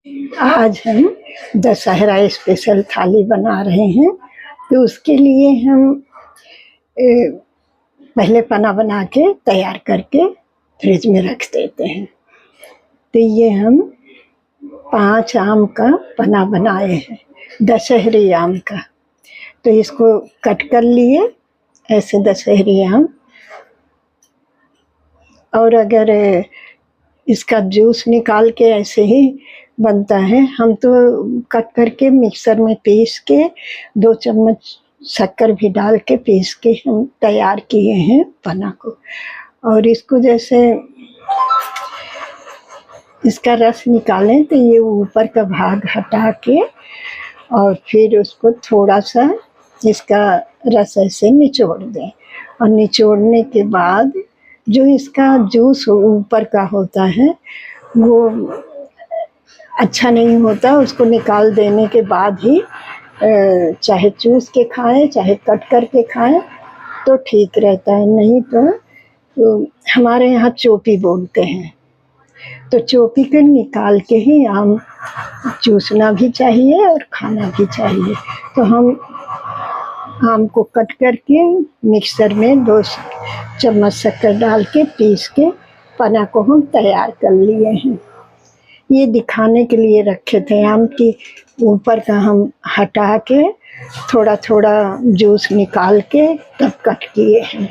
आज हम दशहरा स्पेशल थाली बना रहे हैं। तो उसके लिए हम पहले पना बना के तैयार करके फ्रिज में रख देते हैं। तो ये हम 5 आम का पना बनाए हैं, दशहरी आम का। तो इसको कट कर लिए ऐसे दशहरी आम। और अगर इसका जूस निकाल के ऐसे ही बनता है, हम तो कट करके मिक्सर में पीस के 2 चम्मच शक्कर भी डाल के पीस के हम तैयार किए हैं पना को। और इसको जैसे इसका रस निकालें तो ये ऊपर का भाग हटा के और फिर उसको थोड़ा सा इसका रस ऐसे निचोड़ दें। और निचोड़ने के बाद जो इसका जूस ऊपर का होता है वो अच्छा नहीं होता, उसको निकाल देने के बाद ही चाहे चूस के खाएं चाहे कट करके खाएं तो ठीक रहता है। नहीं तो हमारे यहाँ चोपी बोलते हैं, तो चोपी को निकाल के ही आम चूसना भी चाहिए और खाना भी चाहिए। तो हम आम को कट करके मिक्सर में 2 चम्मच शक्कर डाल के पीस के पना को हम तैयार कर लिए हैं। ये दिखाने के लिए रखे थे। आम की ऊपर का हम हटा के थोड़ा थोड़ा जूस निकाल के तब कट किए हैं।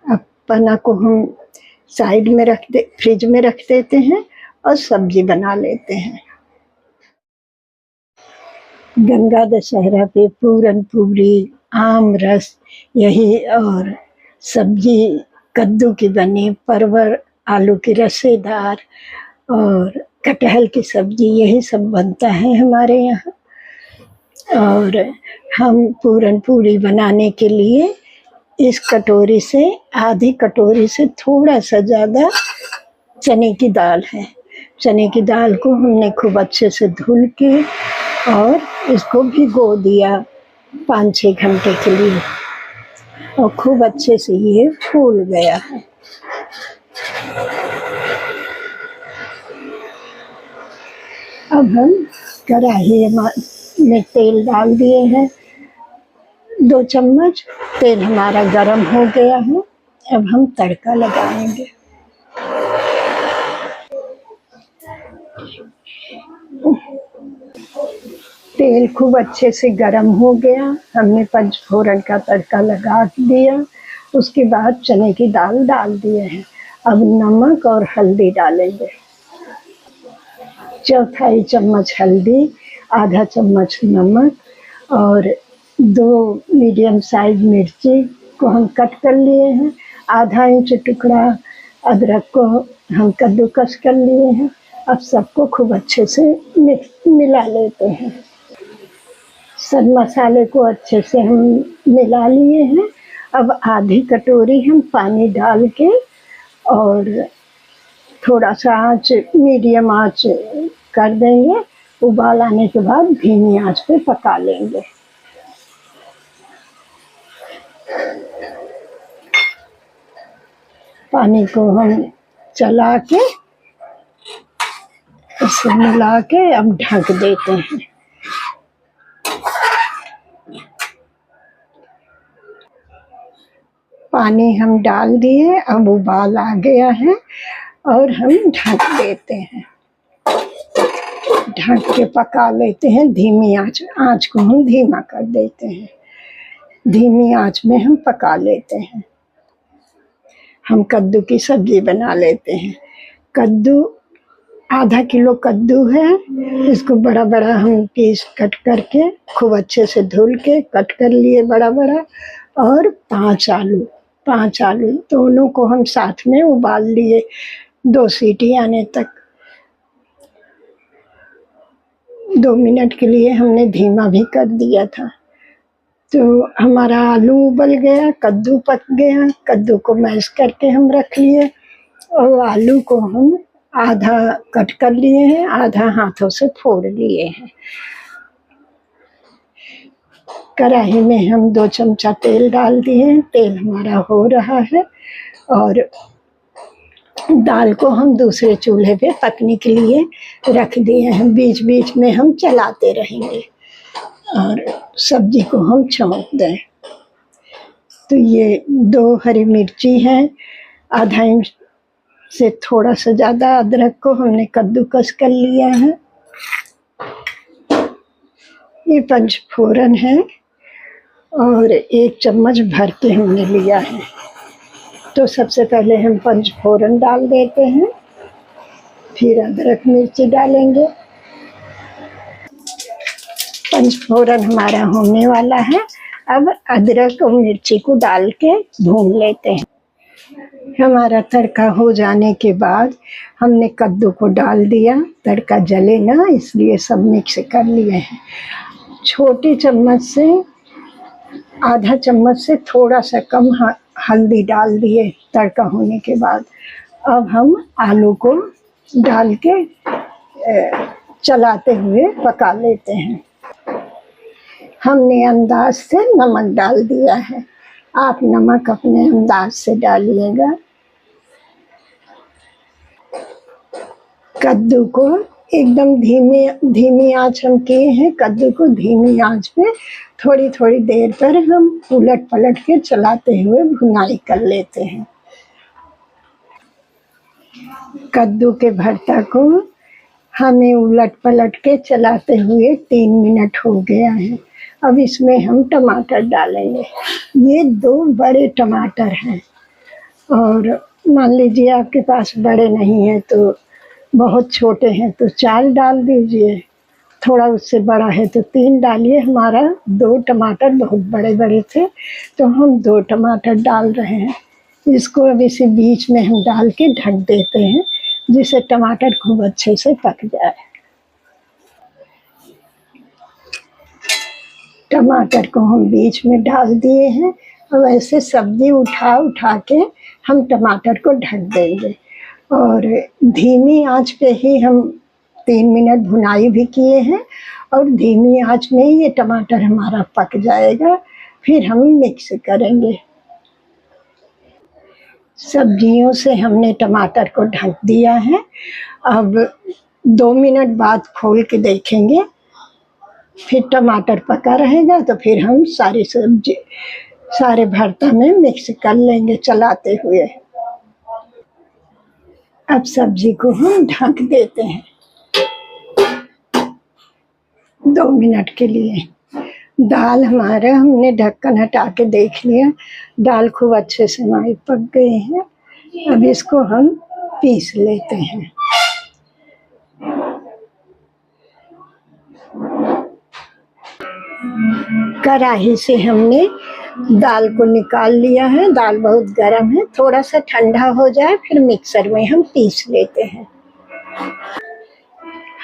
अब पना को हम साइड में फ्रिज में रख देते हैं और सब्जी बना लेते हैं। गंगा दशहरा पे पूरन पूरी, आम रस यही और सब्जी कद्दू की बनी, परवल आलू की रसेदार और कटहल की सब्जी, यही सब बनता है हमारे यहाँ। और हम पूरन पूरी बनाने के लिए इस कटोरी से आधी कटोरी से थोड़ा सा ज़्यादा चने की दाल है। चने की दाल को हमने खूब अच्छे से धुल के और इसको भिगो दिया 5-6 घंटे के लिए, और खूब अच्छे से ये फूल गया है। अब हम कढ़ाई में तेल डाल दिए हैं 2 चम्मच। तेल हमारा गरम हो गया है। अब हम तड़का लगाएंगे। तेल खूब अच्छे से गरम हो गया, हमने पंचफोरन का तड़का लगा दिया। उसके बाद चने की दाल डाल दिए हैं। अब नमक और हल्दी डालेंगे। 1/4 चम्मच हल्दी, आधा चम्मच नमक और 2 मीडियम साइज मिर्ची को हम कट कर लिए हैं। आधा इंच टुकड़ा अदरक को हम कद्दूकस कर लिए हैं। अब सबको खूब अच्छे से मिला लेते हैं। सब मसाले को अच्छे से हम मिला लिए हैं। अब आधी कटोरी हम पानी डाल के और थोड़ा सा आँच मीडियम आँच कर देंगे। उबाल आने के बाद धीमी आँच पे पका लेंगे। पानी को हम चला के इसे मिला के अब ढक देते हैं। पानी हम डाल दिए, अब उबाल आ गया है और हम ढक देते हैं। ढक के पका लेते हैं धीमी आँच को हम धीमा कर देते हैं। धीमी आँच में हम पका लेते हैं। हम कद्दू की सब्जी बना लेते हैं। कद्दू आधा किलो कद्दू है, इसको बड़ा बड़ा हम पीस कट करके खूब अच्छे से धुल के कट कर लिए बड़ा बड़ा। और 5 आलू दोनों को हम साथ में उबाल लिए 2 सीटी आने तक। 2 मिनट के लिए हमने धीमा भी कर दिया था। तो हमारा आलू उबल गया, कद्दू पक गया। कद्दू को मैश करके हम रख लिए और आलू को हम आधा कट कर लिए हैं, आधा हाथों से फोड़ लिए हैं। कढ़ाई में हम 2 चमचा तेल डाल दिए हैं। तेल हमारा हो रहा है और दाल को हम दूसरे चूल्हे पे पकने के लिए रख दिए हैं। बीच बीच में हम चलाते रहेंगे और सब्जी को हम छौंक दें। तो ये 2 हरी मिर्ची हैं, आधा इंच से थोड़ा सा ज़्यादा अदरक को हमने कद्दूकस कर लिया है। ये पंचफोरन है और 1 चम्मच भर के हमने लिया है। तो सबसे पहले हम पंचफोरन डाल देते हैं, फिर अदरक मिर्ची डालेंगे। पंचफोरन हमारा होने वाला है। अब अदरक और मिर्ची को डाल के भून लेते हैं। हमारा तड़का हो जाने के बाद हमने कद्दू को डाल दिया। तड़का जले ना, इसलिए सब मिक्स कर लिए हैं। छोटी चम्मच से आधा चम्मच से थोड़ा सा कम हल्दी डाल दिए तड़का होने के बाद। अब हम आलू को डाल के चलाते हुए पका लेते हैं। हमने अंदाज से नमक डाल दिया है, आप नमक अपने अंदाज से डालिएगा। कद्दू को एकदम धीमी आंच हम किए हैं। कद्दू को धीमी आंच पे थोड़ी थोड़ी देर पर हम उलट पलट के चलाते हुए भुनाई कर लेते हैं। कद्दू के भरता को हमें उलट पलट के चलाते हुए 3 मिनट हो गया है। अब इसमें हम टमाटर डालेंगे। ये 2 बड़े टमाटर हैं और मान लीजिए आपके पास बड़े नहीं हैं तो बहुत छोटे हैं तो 4 डाल दीजिए, थोड़ा उससे बड़ा है तो 3 डालिए। हमारा 2 टमाटर बहुत बड़े बड़े थे तो हम 2 टमाटर डाल रहे हैं। इसको अब इसी बीच में हम डाल के ढक देते हैं जिससे टमाटर खूब अच्छे से पक जाए। टमाटर को हम बीच में डाल दिए हैं। अब ऐसे सब्जी उठा के हम टमाटर को ढक देंगे और धीमी आंच पे ही हम 3 मिनट भुनाई भी किए हैं और धीमी आंच में ही ये टमाटर हमारा पक जाएगा। फिर हम मिक्स करेंगे। सब्जियों से हमने टमाटर को ढक दिया है। अब 2 मिनट बाद खोल के देखेंगे, फिर टमाटर पका रहेगा तो फिर हम सारी सब्जी सारे भरता में मिक्स कर लेंगे चलाते हुए। अब सब्जी को हम ढक देते हैं 2 मिनट के लिए। दाल हमारा हमने ढक्कन हटा के देख लिया, दाल खूब अच्छे से हमारी पक गई है। अब इसको हम पीस लेते हैं। कढ़ाई से हमने दाल को निकाल लिया है। दाल बहुत गर्म है, थोड़ा सा ठंडा हो जाए फिर मिक्सर में हम पीस लेते हैं।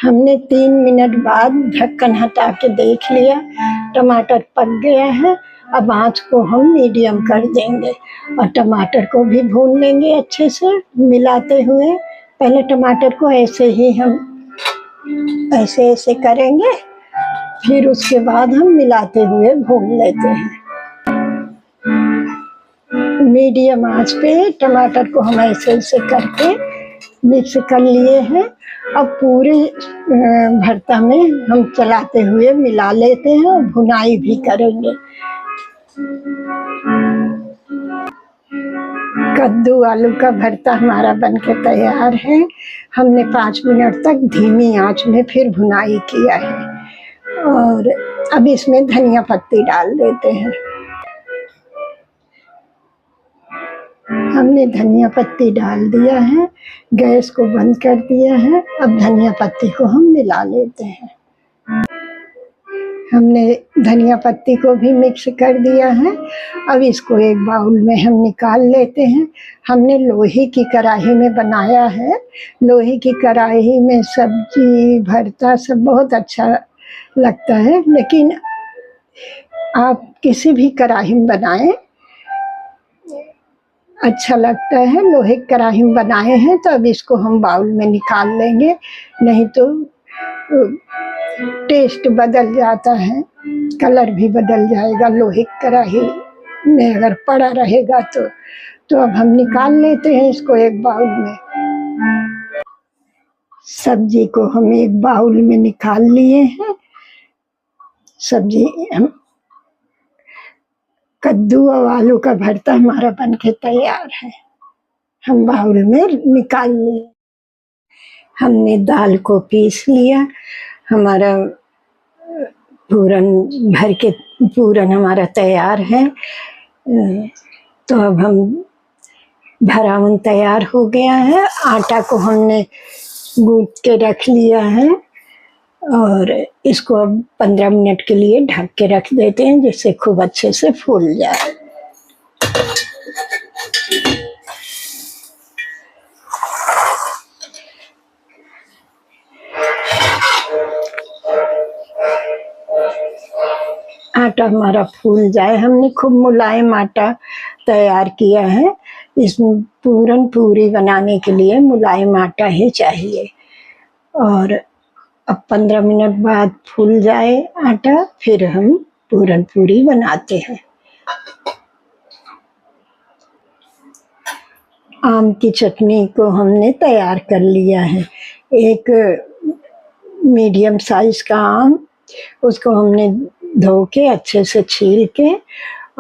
हमने 3 मिनट बाद ढक्कन हटा के देख लिया, टमाटर पक गया है। अब आंच को हम मीडियम कर देंगे और टमाटर को भी भून लेंगे अच्छे से मिलाते हुए। पहले टमाटर को ऐसे ही हम ऐसे करेंगे, फिर उसके बाद हम मिलाते हुए भून लेते हैं। मीडियम आंच पे टमाटर को हम ऐसे करके मिक्स कर लिए हैं। अब पूरे भरता में हम चलाते हुए मिला लेते हैं और भुनाई भी करेंगे। कद्दू आलू का भरता हमारा बनके तैयार है। हमने 5 मिनट तक धीमी आंच में फिर भुनाई किया है और अब इसमें धनिया पत्ती डाल देते हैं। हमने धनिया पत्ती डाल दिया है, गैस को बंद कर दिया है। अब धनिया पत्ती को हम मिला लेते हैं। हमने धनिया पत्ती को भी मिक्स कर दिया है। अब इसको एक बाउल में हम निकाल लेते हैं। हमने लोहे की कढ़ाई में बनाया है। लोहे की कढ़ाई में सब्जी भरता सब बहुत अच्छा लगता है, लेकिन आप किसी भी कढ़ाई में बनाएं अच्छा लगता है। लोहे की कढ़ाई में बनाए हैं तो अब इसको हम बाउल में निकाल लेंगे, नहीं तो टेस्ट बदल जाता है, कलर भी बदल जाएगा। लोहे की कढ़ाई में अगर पड़ा रहेगा तो तो अब हम निकाल लेते हैं इसको एक बाउल में। सब्जी को हम एक बाउल में निकाल लिए हैं। सब्जी हम कद्दू और आलू का भरता हमारा बनके तैयार है। हम बाउल में निकाल लिए। हमने दाल को पीस लिया। हमारा पूरन भर के पूरन हमारा तैयार है। तो अब हम भरावन तैयार हो गया है। आटा को हमने गूंथ के रख लिया है और इसको अब 15 मिनट के लिए ढक के रख देते हैं, जिससे खूब अच्छे से फूल जाए। आटा हमारा फूल जाए। हमने खूब मुलायम आटा तैयार किया है। इसमें पूरन पूरी बनाने के लिए मुलायम आटा ही चाहिए। और अब 15 मिनट बाद फूल जाए आटा, फिर हम पूरन पूरी बनाते हैं। आम की चटनी को हमने तैयार कर लिया है। एक मीडियम साइज का आम, उसको हमने धो के अच्छे से छील के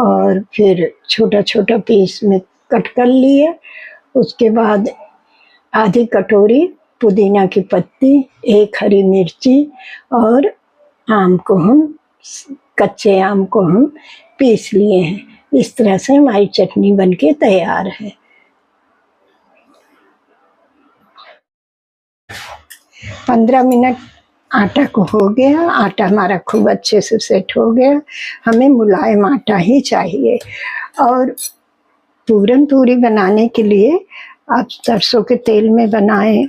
और फिर छोटा छोटा पीस में कट कर लिए। उसके बाद आधी कटोरी पुदीना की पत्ती, एक हरी मिर्ची और आम को हम कच्चे आम को हम पीस लिए हैं। इस तरह से हमारी चटनी बनके तैयार है। 15 मिनट आटा को हो गया। आटा हमारा खूब अच्छे से सेट हो गया। हमें मुलायम आटा ही चाहिए। और पूरन पूरी बनाने के लिए आप सरसों के तेल में बनाएं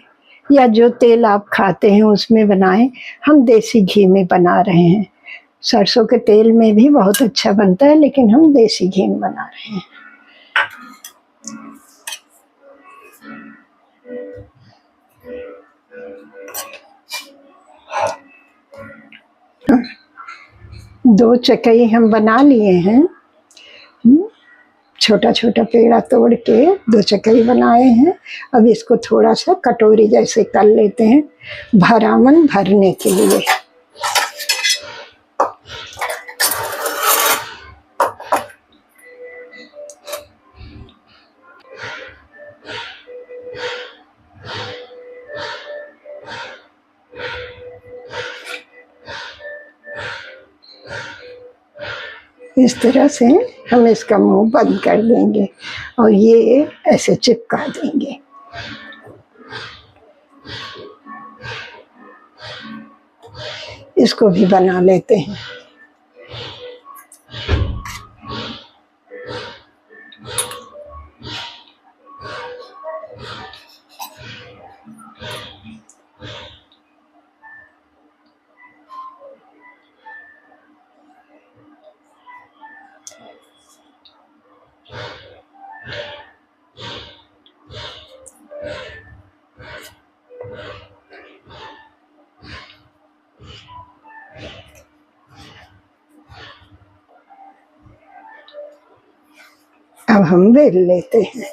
या जो तेल आप खाते हैं उसमें बनाएं। हम देसी घी में बना रहे हैं। सरसों के तेल में भी बहुत अच्छा बनता है, लेकिन हम देसी घी में बना रहे हैं। दो चकई हम बना लिए हैं। छोटा छोटा पेड़ा तोड़ के 2 चकई बनाए हैं। अब इसको थोड़ा सा कटोरी जैसे कर लेते हैं भरावन भरने के लिए। इस तरह से हम इसका मुंह बंद कर देंगे और ये ऐसे चिपका देंगे। इसको भी बना लेते हैं। अब हम बेल लेते हैं।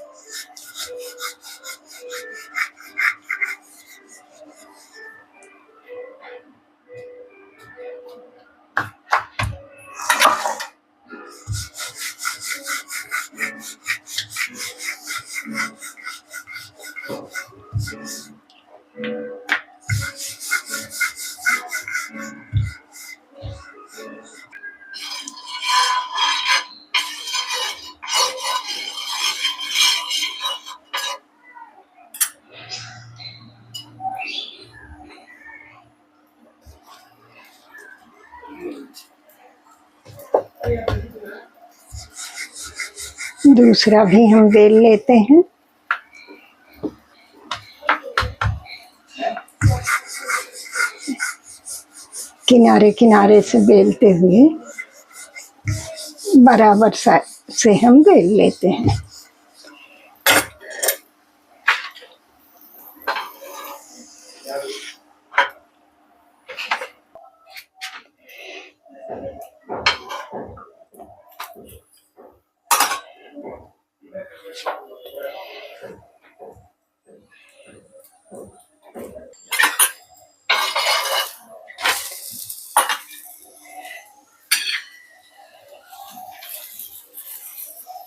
दूसरा भी हम बेल लेते हैं। किनारे किनारे से बेलते हुए बराबर से हम बेल लेते हैं।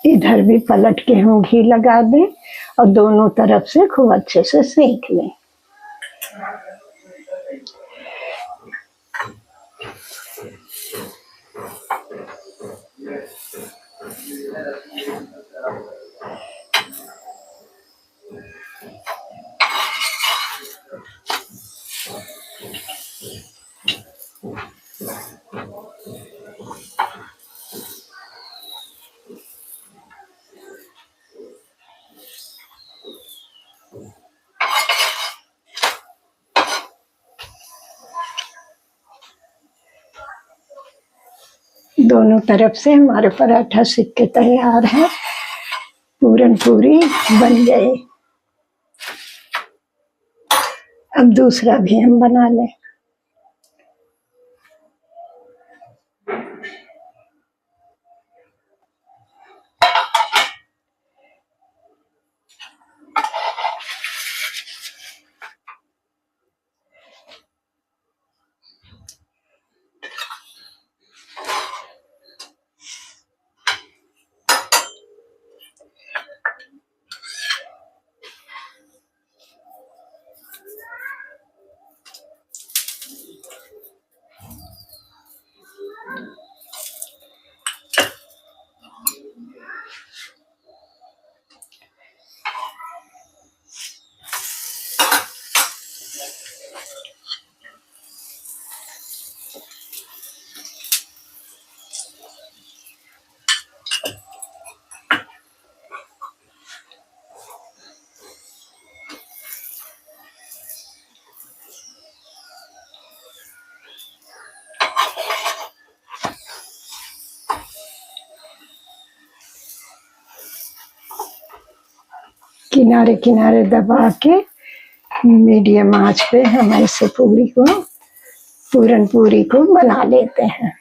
इधर भी पलट के हम घी लगा दें और दोनों तरफ से खूब अच्छे से सेक लें। दोनों तरफ से हमारे पराठा सिक के तैयार है, पूरन पूरी बन गए। अब दूसरा भी हम बना लें। किनारे किनारे दबा के मीडियम आंच पे हम ऐसे पूरन पूरी को बना लेते हैं।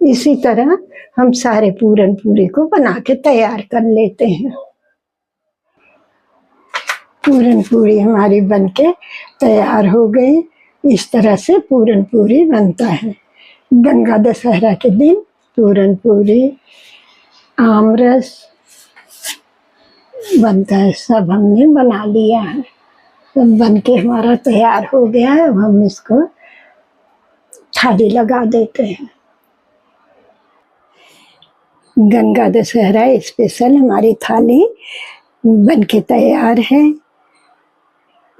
इसी तरह हम सारे पूरन पूरी को बना के तैयार कर लेते हैं। पूरन पूरी हमारी बनके तैयार हो गई। इस तरह से पूरन पूरी बनता है। गंगा दशहरा के दिन पूरन पूरी, आमरस बनता है। सब हमने बना लिया है। सब बनके हमारा तैयार हो गया है। अब हम इसको थाली लगा देते हैं। गंगा दशहरा स्पेशल हमारी थाली बनके तैयार है।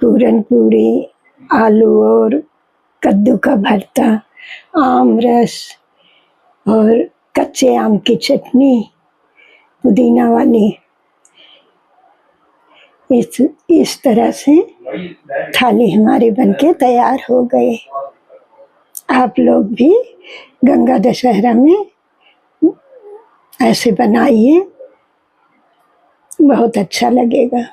पूरन पूरी, आलू और कद्दू का भरता, आम रस और कच्चे आम की चटनी पुदीना वाली, इस तरह से थाली हमारी बनके तैयार हो गई। आप लोग भी गंगा दशहरा में ऐसे बनाइए, बहुत अच्छा लगेगा।